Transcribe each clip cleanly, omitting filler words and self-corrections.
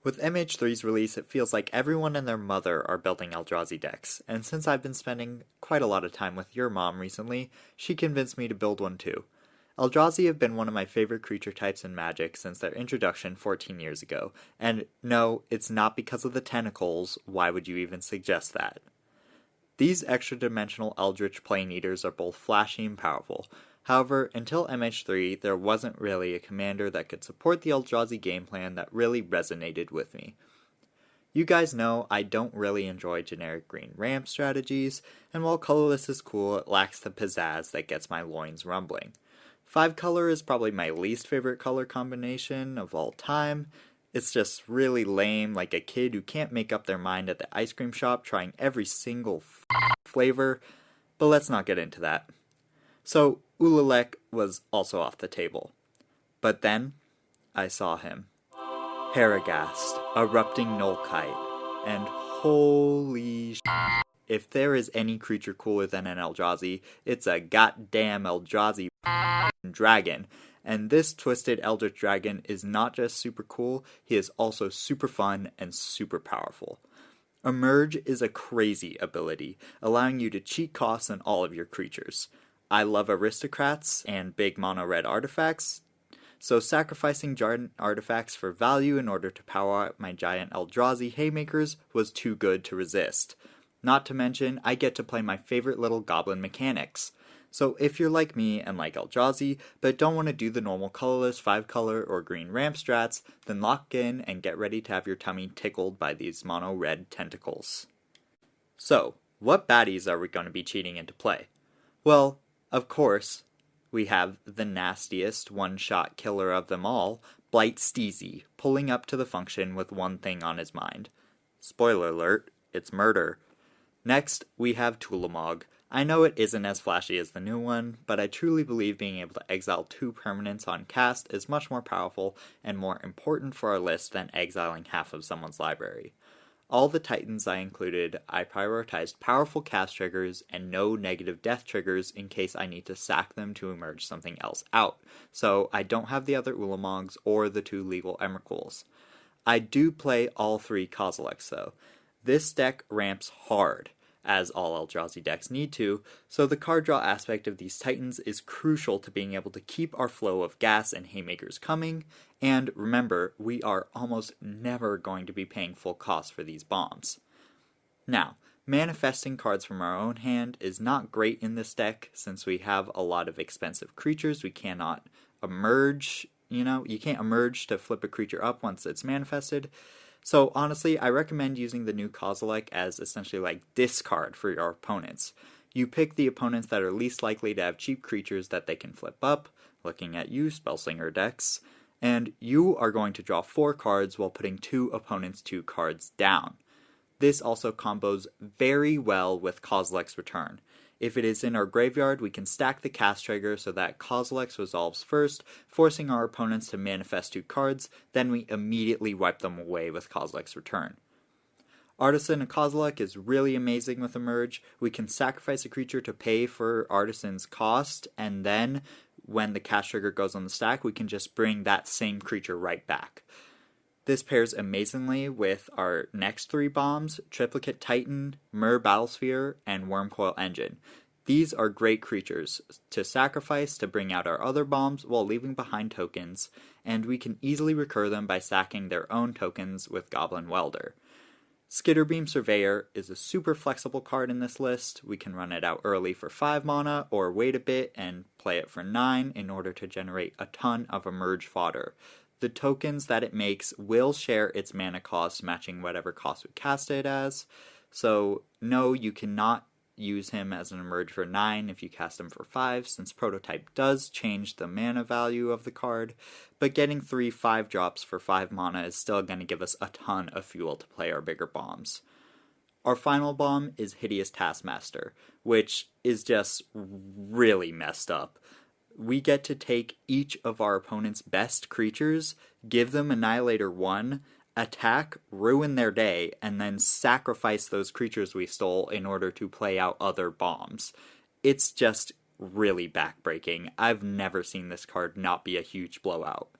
With MH3's release, it feels like everyone and their mother are building Eldrazi decks, and since I've been spending quite a lot of time with your mom recently, she convinced me to build one too. Eldrazi have been one of my favorite creature types in Magic since their introduction 14 years ago, and no, it's not because of the tentacles. Why would you even suggest that? These extra-dimensional Eldritch Plane Eaters are both flashy and powerful. However, until MH3, there wasn't really a commander that could support the Eldrazi game plan that really resonated with me. You guys know I don't really enjoy generic green ramp strategies, and while colorless is cool, it lacks the pizzazz that gets my loins rumbling. 5-color is probably my least favorite color combination of all time. It's just really lame, like a kid who can't make up their mind at the ice cream shop trying every single flavor, but let's not get into that. So, Ulalek was also off the table. But then, I saw him. Herigast, Erupting Nullkite, and holy if there is any creature cooler than an Eldrazi, it's a goddamn Eldrazi dragon. And this twisted Eldritch Dragon is not just super cool, he is also super fun and super powerful. Emerge is a crazy ability, allowing you to cheat costs on all of your creatures. I love aristocrats and big mono red artifacts, so sacrificing giant artifacts for value in order to power up my giant Eldrazi haymakers was too good to resist. Not to mention, I get to play my favorite little goblin mechanics. So if you're like me and like Eldrazi, but don't want to do the normal colorless 5-color or green ramp strats, then lock in and get ready to have your tummy tickled by these mono red tentacles. So, what baddies are we going to be cheating into play? Well, of course, we have the nastiest one-shot killer of them all, Blight Steezy, pulling up to the function with one thing on his mind. Spoiler alert, it's murder. Next, we have Tulamog. I know it isn't as flashy as the new one, but I truly believe being able to exile 2 permanents on cast is much more powerful and more important for our list than exiling half of someone's library. All the Titans I included, I prioritized powerful cast triggers and no negative death triggers in case I need to sack them to emerge something else out, so I don't have the other Ulamogs or the 2 legal Emrakuls. I do play all 3 Kozileks though. This deck ramps hard, as all Eldrazi decks need to, so the card draw aspect of these Titans is crucial to being able to keep our flow of gas and haymakers coming, and remember, we are almost never going to be paying full cost for these bombs. Now, manifesting cards from our own hand is not great in this deck, since we have a lot of expensive creatures. We cannot emerge, you can't emerge to flip a creature up once it's manifested. So honestly, I recommend using the new Kozilek as essentially like discard for your opponents. You pick the opponents that are least likely to have cheap creatures that they can flip up, looking at you, Spellslinger decks, and you are going to draw 4 cards while putting 2 opponents' 2 cards down. This also combos very well with Kozilek's Return. If it is in our graveyard, we can stack the cast trigger so that Kozilek resolves first, forcing our opponents to manifest 2 cards, then we immediately wipe them away with Kozilek's Return. Artisan and Kozilek is really amazing with Emerge. We can sacrifice a creature to pay for Artisan's cost, and then, when the cast trigger goes on the stack, we can just bring that same creature right back. This pairs amazingly with our next 3 bombs, Triplicate Titan, Myr Battlesphere, and Wormcoil Engine. These are great creatures to sacrifice to bring out our other bombs while leaving behind tokens, and we can easily recur them by sacking their own tokens with Goblin Welder. Skitterbeam Surveyor is a super flexible card in this list. We can run it out early for 5 mana, or wait a bit and play it for 9 in order to generate a ton of Emerge fodder. The tokens that it makes will share its mana cost, matching whatever cost we cast it as. So, no, you cannot use him as an Emerge for 9 if you cast him for 5, since Prototype does change the mana value of the card, but getting 3 5-drops for 5 mana is still going to give us a ton of fuel to play our bigger bombs. Our final bomb is Hideous Taskmaster, which is just really messed up. We get to take each of our opponent's best creatures, give them Annihilator 1, attack, ruin their day, and then sacrifice those creatures we stole in order to play out other bombs. It's just really backbreaking. I've never seen this card not be a huge blowout.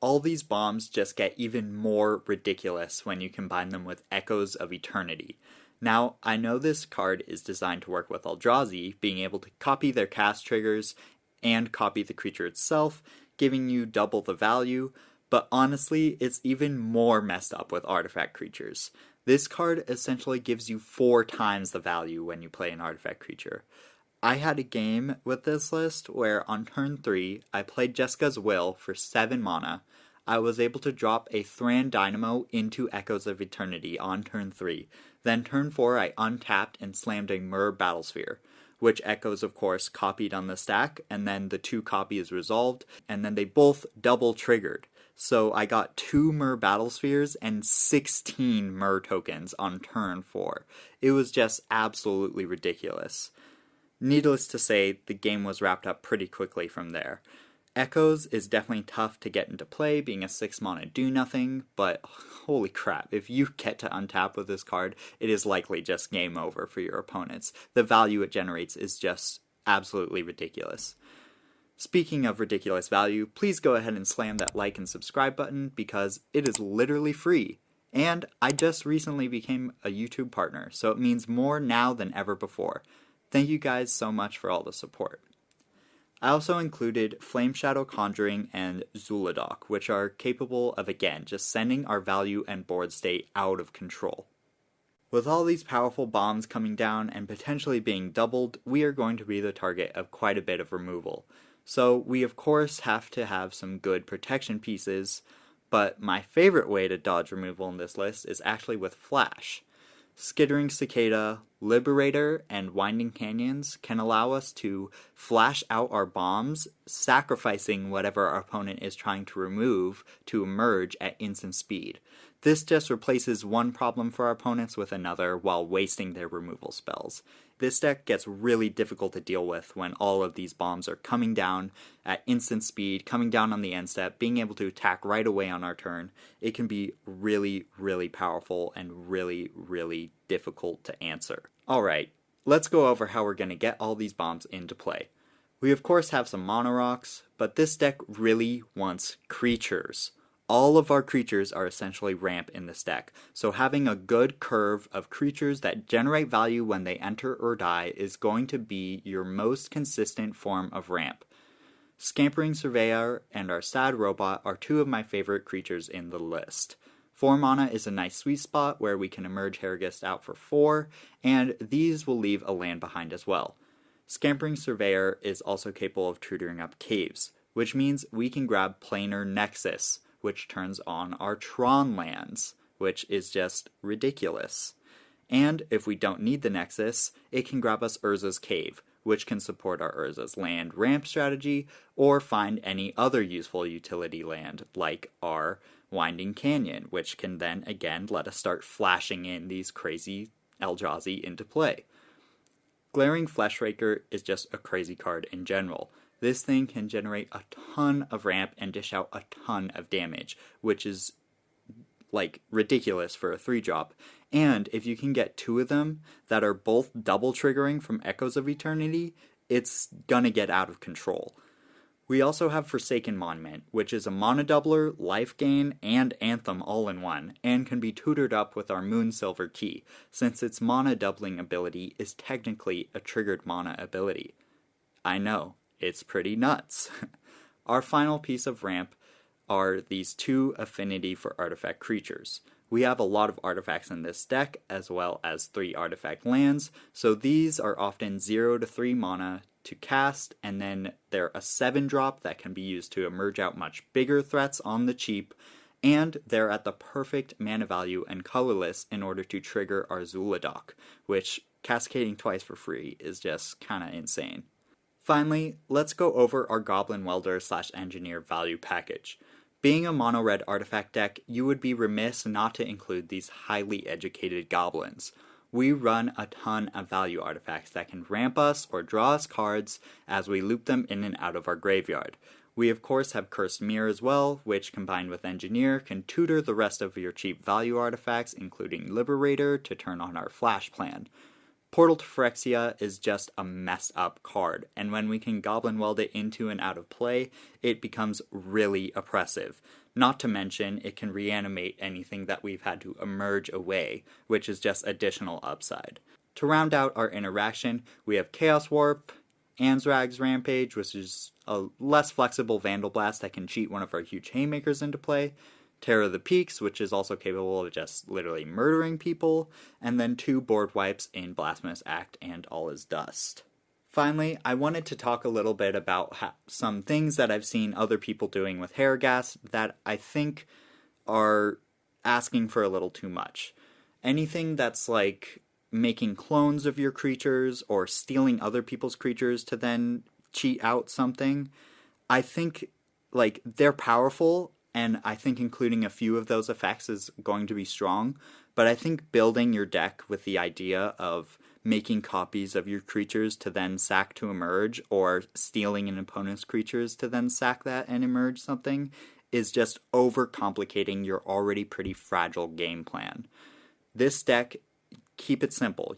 all these bombs just get even more ridiculous when you combine them with Echoes of Eternity. Now, I know this card is designed to work with Eldrazi, being able to copy their cast triggers and copy the creature itself, giving you double the value, but honestly, it's even more messed up with artifact creatures. This card essentially gives you 4 times the value when you play an artifact creature. I had a game with this list where on turn 3, I played Jessica's Will for 7 mana. I was able to drop a Thran Dynamo into Echoes of Eternity on turn 3. Then turn 4, I untapped and slammed a Myr Battlesphere, which Echoes, of course, copied on the stack, and then the 2 copies resolved, and then they both double triggered. So I got 2 Myr Battlespheres and 16 Myr tokens on turn 4. It was just absolutely ridiculous. Needless to say, the game was wrapped up pretty quickly from there. Echoes is definitely tough to get into play, being a 6 mana do-nothing, but holy crap, if you get to untap with this card, it is likely just game over for your opponents. The value it generates is just absolutely ridiculous. Speaking of ridiculous value, please go ahead and slam that like and subscribe button because it is literally free. And I just recently became a YouTube partner, so it means more now than ever before. Thank you guys so much for all the support. I also included Flame Shadow Conjuring and Zuladok, which are capable of, again, just sending our value and board state out of control. With all these powerful bombs coming down and potentially being doubled, we are going to be the target of quite a bit of removal. So we of course have to have some good protection pieces, but my favorite way to dodge removal in this list is actually with Flash. Skittering Cicada, Liberator, and Winding Canyons can allow us to flash out our bombs, sacrificing whatever our opponent is trying to remove to emerge at instant speed. This just replaces one problem for our opponents with another while wasting their removal spells. This deck gets really difficult to deal with when all of these bombs are coming down at instant speed, coming down on the end step, being able to attack right away on our turn. It can be really, really powerful and really, really difficult to answer. Alright, let's go over how we're going to get all these bombs into play. We of course have some mono rocks, but this deck really wants creatures. All of our creatures are essentially ramp in this deck, so having a good curve of creatures that generate value when they enter or die is going to be your most consistent form of ramp. Scampering Surveyor and our Sad Robot are 2 of my favorite creatures in the list. 4 mana is a nice sweet spot where we can emerge Herigast out for 4, and these will leave a land behind as well. Scampering Surveyor is also capable of tutoring up caves, which means we can grab Planar Nexus, which turns on our Tron lands, which is just ridiculous. And if we don't need the Nexus, it can grab us Urza's Cave, which can support our Urza's land ramp strategy, or find any other useful utility land, like our Winding Canyon, which can then again let us start flashing in these crazy Eldrazi into play. Glaring Fleshraker is just a crazy card in general. This thing can generate a ton of ramp and dish out a ton of damage, which is, like, ridiculous for a 3-drop. And if you can get 2 of them that are both double triggering from Echoes of Eternity, it's gonna get out of control. We also have Forsaken Monument, which is a mana doubler, life gain, and anthem all in one, and can be tutored up with our Moonsilver Key, since its mana doubling ability is technically a triggered mana ability. I know. It's pretty nuts. Our final piece of ramp are these 2 affinity for artifact creatures. We have a lot of artifacts in this deck, as well as 3 artifact lands, so these are often 0 to 3 mana to cast, and then they're a 7-drop that can be used to emerge out much bigger threats on the cheap, and they're at the perfect mana value and colorless in order to trigger our Zuladok, which cascading twice for free is just kinda insane. Finally, let's go over our Goblin Welder / Engineer value package. Being a mono-red artifact deck, you would be remiss not to include these highly educated goblins. We run a ton of value artifacts that can ramp us or draw us cards as we loop them in and out of our graveyard. We of course have Cursed Mirror as well, which combined with Engineer can tutor the rest of your cheap value artifacts, including Liberator, to turn on our Flash plan. Portal to Phyrexia is just a messed up card, and when we can Goblin Weld it into and out of play, it becomes really oppressive. Not to mention, it can reanimate anything that we've had to emerge away, which is just additional upside. To round out our interaction, we have Chaos Warp, Anzrag's Rampage, which is a less flexible Vandal Blast that can cheat one of our huge Haymakers into play, Terror of the Peaks, which is also capable of just literally murdering people, and then 2 board wipes in Blasphemous Act and All Is Dust. Finally, I wanted to talk a little bit about some things that I've seen other people doing with Herigast that I think are asking for a little too much. Anything that's like making clones of your creatures or stealing other people's creatures to then cheat out something, I think like they're powerful, and I think including a few of those effects is going to be strong, but I think building your deck with the idea of making copies of your creatures to then sack to emerge, or stealing an opponent's creatures to then sack that and emerge something, is just overcomplicating your already pretty fragile game plan. This deck, keep it simple,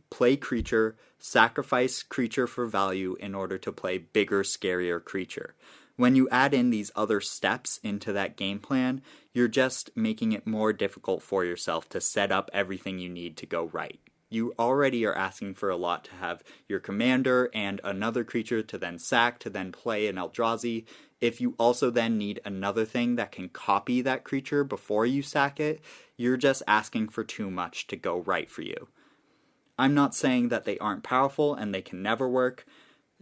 play creature, sacrifice creature for value in order to play bigger, scarier creature. When you add in these other steps into that game plan, you're just making it more difficult for yourself to set up everything you need to go right. You already are asking for a lot to have your commander and another creature to then sack, to then play an Eldrazi. If you also then need another thing that can copy that creature before you sack it, you're just asking for too much to go right for you. I'm not saying that they aren't powerful and they can never work.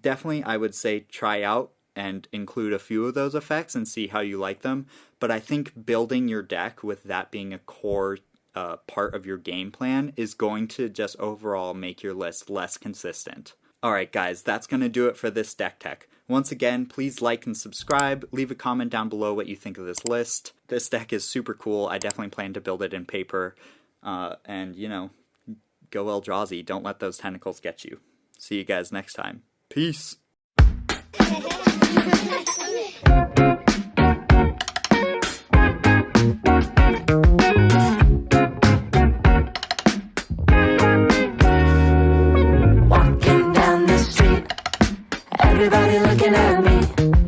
Definitely, I would say try out and include a few of those effects and see how you like them, but I think building your deck with that being a core part of your game plan is going to just overall make your list less consistent. Alright guys, that's going to do it for this DeckTech. Once again, please like and subscribe, leave a comment down below what you think of this list. This deck is super cool, I definitely plan to build it in paper, and go Eldrazi, don't let those tentacles get you. See you guys next time. Peace! Walking down the street, everybody looking at me.